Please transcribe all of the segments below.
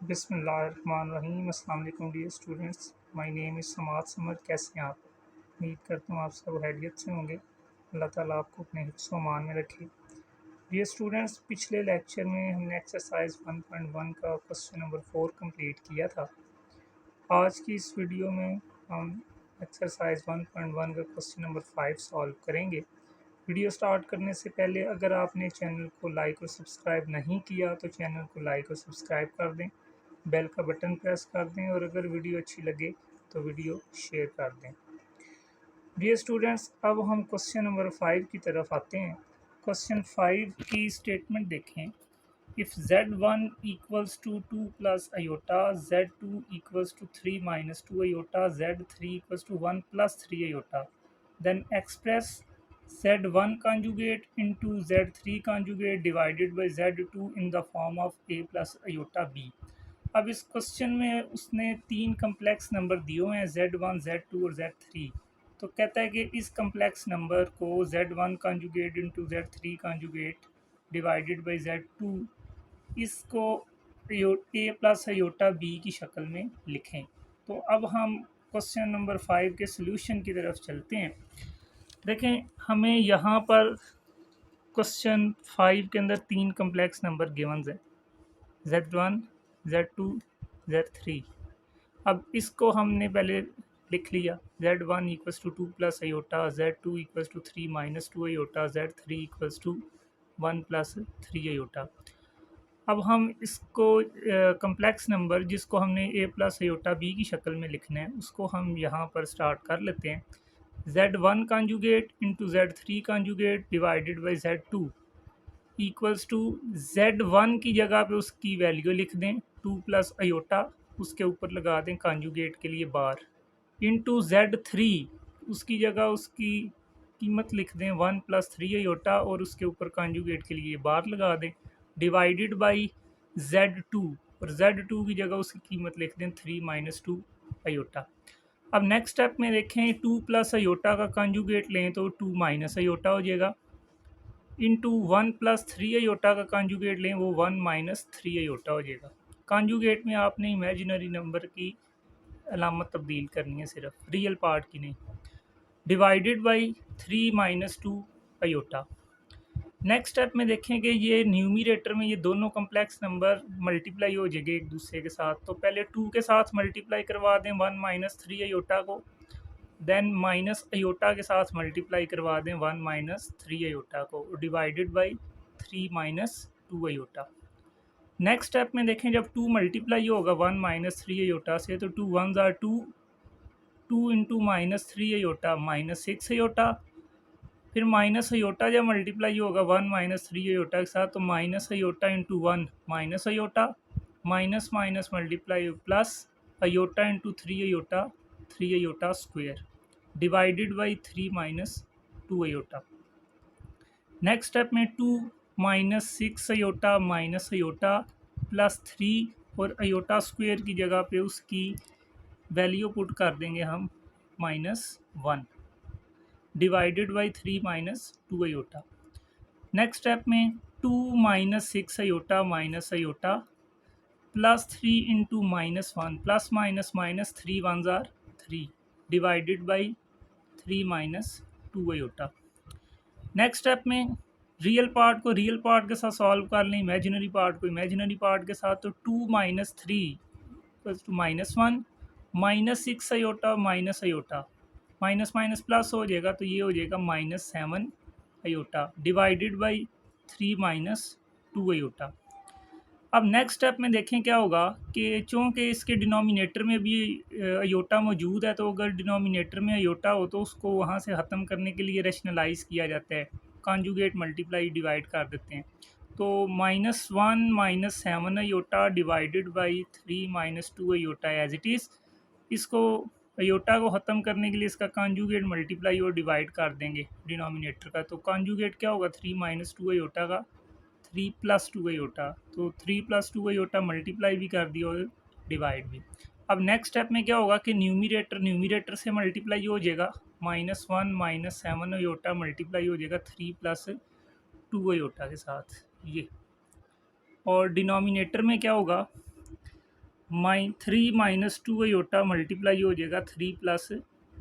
बिस्मिल्लाहिर्रहमानिर्रहीम। अस्सलाम वालेकुम dear students, my name is Samad Samad. कैसे हैं आप? उम्मीद करता हूँ आप सब खैरियत से होंगे। अल्लाह ताला आपको अपने हिफ्ज़ व अमान में रखे। डियर स्टूडेंट्स, पिछले लेक्चर में हमने एक्सरसाइज 1.1 का क्वेश्चन नंबर 4 कंप्लीट किया था। आज की इस वीडियो में हम एक्सरसाइज 1.1 का क्वेश्चन नंबर 5 सॉल्व करेंगे। वीडियो स्टार्ट करने से पहले अगर आपने चैनल को लाइक और सब्सक्राइब नहीं किया तो चैनल को लाइक और सब्सक्राइब कर दें, बेल का बटन प्रेस कर दें और अगर वीडियो अच्छी लगे तो वीडियो शेयर कर दें। डियर स्टूडेंट्स, अब हम क्वेश्चन नंबर 5 की तरफ आते हैं। क्वेश्चन 5 की स्टेटमेंट देखें। If z1 equals to 2 plus iota, z2 equals to 3 minus 2 iota, z3 equals to 1 plus 3 iota, then express z1 conjugate into z3 conjugate divided by z2 in the form of a plus iota b। अब इस question में उसने तीन complex number दिए हुए हैं, z1, z2 और z3। तो कहता है कि इस कम्प्लेक्स नंबर को z1 conjugate into z3 conjugate divided by z2 इसको ए प्लस आयोटा बी की शक्ल में लिखें। तो अब हम क्वेश्चन नंबर 5 के सोल्यूशन की तरफ चलते हैं। देखें, हमें यहाँ पर क्वेश्चन 5 के अंदर तीन कम्प्लेक्स नंबर गिवन्स हैं, z1, z2, z3। अब इसको हमने पहले लिख लिया, z1 equals to 2 plus iota, z2 equals to 3 minus 2 iota, z3 equals to 1 plus 3 iota. अब हम इसको कम्प्लेक्स नंबर जिसको हमने ए प्लस आयोटा बी की शक्ल में लिखना है उसको हम यहाँ पर स्टार्ट कर लेते हैं। z1 conjugate into z3 conjugate divided by z2 equals to z1 की जगह पे उसकी वैल्यू लिख दें 2 प्लस आयोटा, उसके ऊपर लगा दें कंजुगेट के लिए बार, इंटू z3 उसकी जगह उसकी कीमत लिख दें 1 प्लस 3 आयोटा और उसके ऊपर कंजुगेट के लिए बार लगा दें, डिवाइडेड बाई z2 और z2 की जगह उसकी कीमत लिख दें 3 माइनस 2 आयोटा। अब नेक्स्ट स्टेप में देखें, 2 प्लस आयोटा का कंजुगेट लें तो 2 माइनस आयोटा हो जाएगा, इंटू 1 प्लस 3 आयोटा का कंजुगेट लें वो 1 माइनस 3 आयोटा हो जाएगा। कंजुगेट में आपने इमेजिनरी नंबर की अलामत तब्दील करनी है, सिर्फ रियल पार्ट की नहीं, divided by 3 minus 2 iota. Next step में देखें कि ये न्यूमिरेटर में ये दोनों कम्प्लेक्स नंबर मल्टीप्लाई हो जाएंगे एक दूसरे के साथ। तो पहले 2 के साथ मल्टीप्लाई करवा दें 1 माइनस 3 आयोटा को, देन माइनस आयोटा के साथ मल्टीप्लाई करवा दें 1 माइनस 3 आयोटा को, divided by 3 minus 2 iota. Next step में देखें, जब 2 मल्टीप्लाई होगा 1 माइनस 3 आयोटा से तो 2 1 ज़ार 2, 2 into minus 3 iota minus 6 iota. फिर माइनस आयोटा जब मल्टीप्लाई होगा 1 माइनस 3 आयोटा के साथ तो minus iota into 1 minus iota, minus minus multiply plus iota into 3 iota, 3 iota square, divided by 3 minus 2 iota. Next step में 2 minus 6 iota minus iota plus 3 और iota square की जगह पे उसकी वैल्यू पुट कर देंगे हम -1, divided by 3 minus 2 iota. Next step में 2 minus 6 iota minus iota plus 3 into -1 plus minus minus 3 1 ज़ार 3, divided by 3 minus 2 iota. Next step में रियल पार्ट को रियल पार्ट के साथ सॉल्व कर लें, इमेजिनरी पार्ट को इमेजिनरी पार्ट के साथ। तो 2 minus 3 plus two -1 minus 6 iota minus iota, minus minus plus हो जाएगा तो ये हो जाएगा -7 iota, divided by 3 minus 2 iota. अब नेक्स्ट स्टेप में देखें क्या होगा कि चूँकि इसके डिनोमिनेटर में भी आयोटा मौजूद है, तो अगर डिनोमिनेटर में आयोटा हो तो उसको वहाँ से ख़त्म करने के लिए रैशनलाइज़ किया जाता है, कॉन्जुगेट मल्टीप्लाई डिवाइड कर देते हैं। तो -1 -7 iota divided by 3 minus 2 iota as it is, इसको आयोटा को ख़त्म करने के लिए इसका कॉन्जुगेट मल्टीप्लाई और डिवाइड कर देंगे डिनोमिनेटर का। तो कॉन्जुगेट क्या होगा 3 माइनस 2 आयोटा का 3 प्लस 2 आयोटा, तो 3 प्लस 2 आयोटा मल्टीप्लाई भी कर दिया और डिवाइड भी। अब नेक्स्ट स्टेप में क्या होगा कि न्यूमिरेटर से मल्टीप्लाई हो जाएगा, -1 -7 आयोटा मल्टीप्लाई हो जाएगा 3 प्लस 2 आयोटा के साथ ये। और डिनोमिनेटर में क्या होगा 3 माइनस 2 अयोटा मल्टीप्लाई हो जाएगा 3 प्लस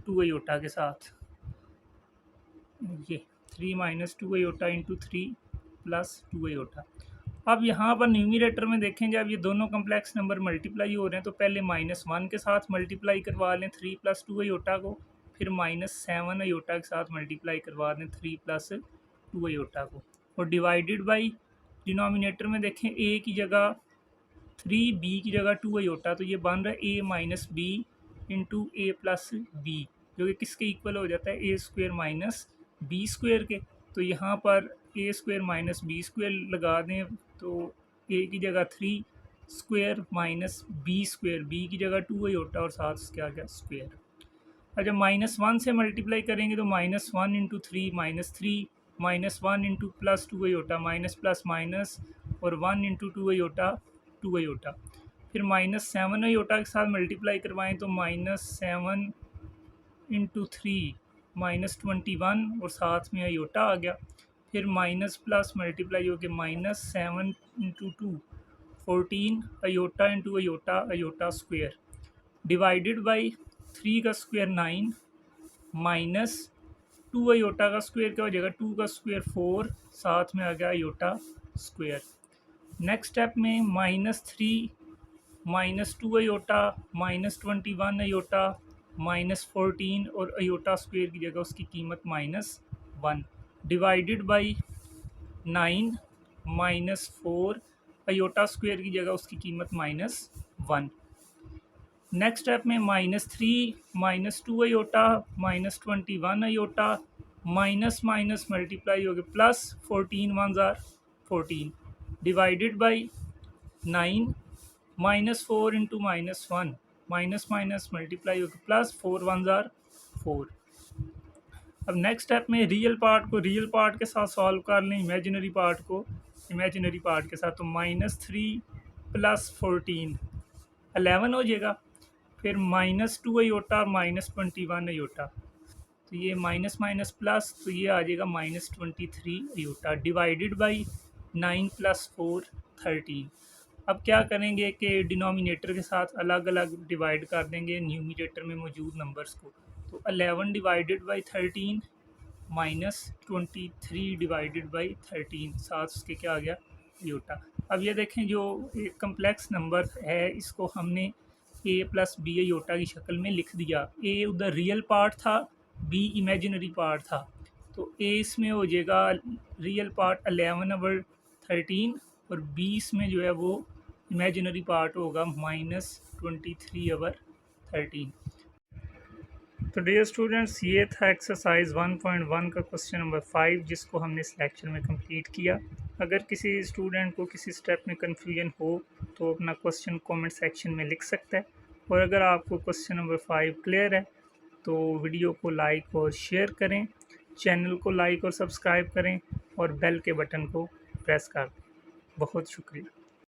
2 अयोटा के साथ, ये 3 minus 2 iota into 3 plus 2 iota. अब यहाँ पर न्यूमरेटर में देखें, जब ये दोनों कम्प्लेक्स नंबर मल्टीप्लाई हो रहे हैं तो पहले -1 के साथ मल्टीप्लाई करवा लें 3 प्लस 2 अयोटा को, फिर -7 अयोटा के साथ मल्टीप्लाई करवा दें 3 प्लस 2 अयोटा को, और डिवाइडेड बाई डिनोमिनेटर में देखें a की जगह 3, b की जगह 2 अयोटा, तो ये बन रहा है a minus b into a plus b, जो कि किसके इक्वल हो जाता है a square minus b square के। तो यहाँ पर a square minus b square लगा दें तो a की जगह 3 square minus b square, b की जगह 2 अयोटा और साथ इसके आ गया स्क्वेयर। और जब -1 से मल्टीप्लाई करेंगे तो -1 into 3 -3, -1 into plus 2 iota minus plus minus, और 1 इंटू 2 अयोटा 2 अयोटा। फिर -7 अयोटा के साथ मल्टीप्लाई करवाएं तो -7 इंटू 3 -21 और साथ में अयोटा आ गया। फिर माइनस प्लस मल्टीप्लाई हो गया -7 into 2 14 iota into iota iota square, divided by 3 का स्क्वेयर 9 माइनस 2 अयोटा का स्क्वेयर क्या हो जाएगा 2 का स्क्वेयर 4, साथ में आ गया अयोटा स्क्वेयर। नेक्स्ट स्टेप में -3 -2 अयोटा -21 अयोटा -14 और अयोटा स्क्वेयर की जगह उसकी कीमत -1, डिवाइडेड बाई 9 -4 अयोटा स्क्वेयर की जगह उसकी कीमत -1। नेक्स्ट स्टेप में -3 -2 iota -21 iota minus minus multiply हो गया प्लस 14 1 ज़ार 14, divided by 9 -4 into -1 minus minus multiply हो गया प्लस 4 1 ज़ार 4। अब नेक्स्ट स्टेप में रियल पार्ट को रियल पार्ट के साथ सॉल्व कर लें, इमेजिनरी पार्ट को इमेजिनरी पार्ट के साथ, तो -3 प्लस 14 11 हो जाएगा। फिर -2 अयोटा -21 अयोटा, तो ये माइनस माइनस प्लस, तो ये आ जाएगा -23 अयोटा, डिवाइडेड बाई 9 प्लस 4 13। अब क्या करेंगे कि डिनोमिनेटर के साथ अलग अलग डिवाइड कर देंगे न्यूमरेटर में मौजूद नंबर्स को, तो 11 डिवाइडेड बाई 13 -23 डिवाइडेड बाई 13, साथ उसके क्या आ गया अयोटा। अब ये देखें जो एक कम्प्लेक्स नंबर है इसको हमने a प्लस बी अयोटा की शक्ल में लिख दिया। a उधर रियल पार्ट था, b इमेजिनरी पार्ट था, तो a इसमें हो जाएगा रियल पार्ट 11/13 और b इसमें जो है वो इमेजिनरी पार्ट होगा -23/13। तो डियर स्टूडेंट्स, ये था एक्सरसाइज 1.1 का क्वेश्चन नंबर 5 जिसको हमने इस लेक्चर में कंप्लीट किया। अगर किसी स्टूडेंट को किसी स्टेप में कन्फ्यूजन हो तो अपना क्वेश्चन कमेंट सेक्शन में लिख सकता है, और अगर आपको क्वेश्चन नंबर 5 क्लियर है तो वीडियो को लाइक और शेयर करें, चैनल को लाइक और सब्सक्राइब करें और बेल के बटन को प्रेस कर दें। बहुत शुक्रिया।